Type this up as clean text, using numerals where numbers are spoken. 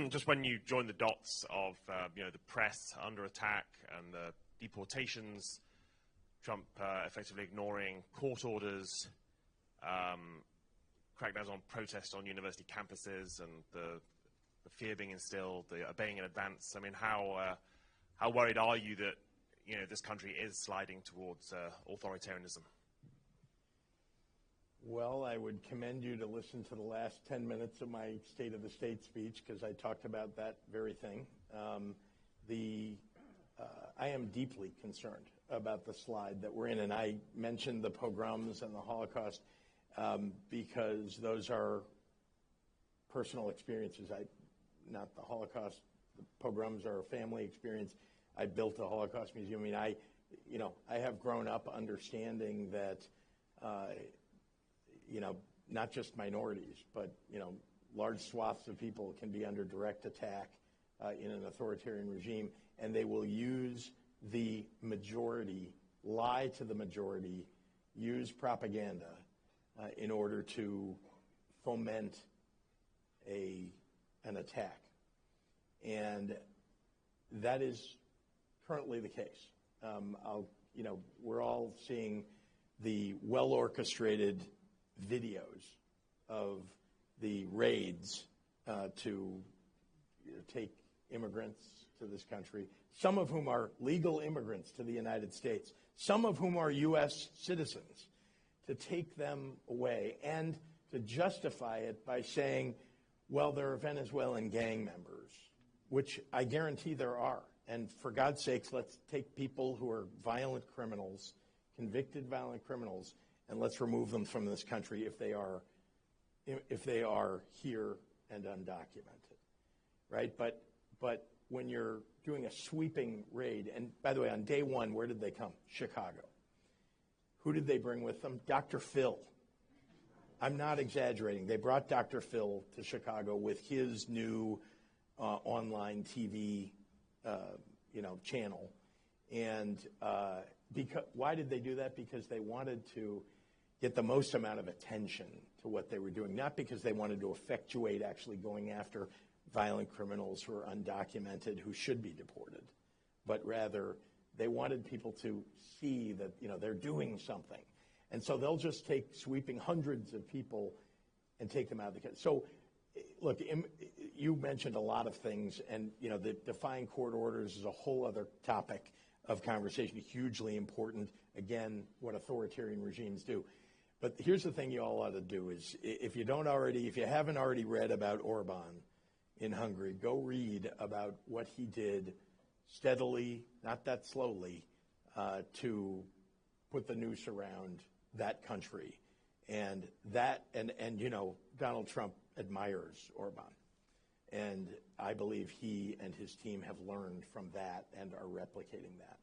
Just when you join the dots of the press under attack and the deportations, Trump effectively ignoring court orders, crackdowns on protests on university campuses, and the fear being instilled, the obeying in advance. I mean, how worried are you that this country is sliding towards authoritarianism? Well, I would commend you to listen to the last 10 minutes of my State of the State speech, because I talked about that very thing. I am deeply concerned about the slide that we're in, and I mentioned the pogroms and the Holocaust because those are personal experiences. Not the Holocaust, the pogroms are a family experience. I built a Holocaust museum. I mean, I have grown up understanding that, not just minorities, but, large swaths of people can be under direct attack in an authoritarian regime, and they will use the majority, lie to the majority, use propaganda in order to foment an attack. And that is currently the case. We're all seeing the well-orchestrated videos of the raids to take immigrants to this country, some of whom are legal immigrants to the United States, some of whom are U.S. citizens, to take them away and to justify it by saying, well, there are Venezuelan gang members, which I guarantee there are. And for God's sakes, let's take people who are violent criminals, convicted violent criminals, and let's remove them from this country if they are here and undocumented, right? But when you're doing a sweeping raid, and by the way, on day one, where did they come? Chicago. Who did they bring with them? Dr. Phil. I'm not exaggerating. They brought Dr. Phil to Chicago with his new online TV channel. And why did they do that? Because they wanted to get the most amount of attention to what they were doing, not because they wanted to effectuate actually going after violent criminals who are undocumented who should be deported, but rather they wanted people to see that they're doing something. And so they'll just take sweeping hundreds of people and take them out of the country. So look, you mentioned a lot of things, and the defying court orders is a whole other topic of conversation, hugely important, again, what authoritarian regimes do. But here's the thing you all ought to do is, if you haven't already read about Orbán in Hungary, go read about what he did steadily, not that slowly, to put the noose around that country. And Donald Trump admires Orbán. And I believe he and his team have learned from that and are replicating that.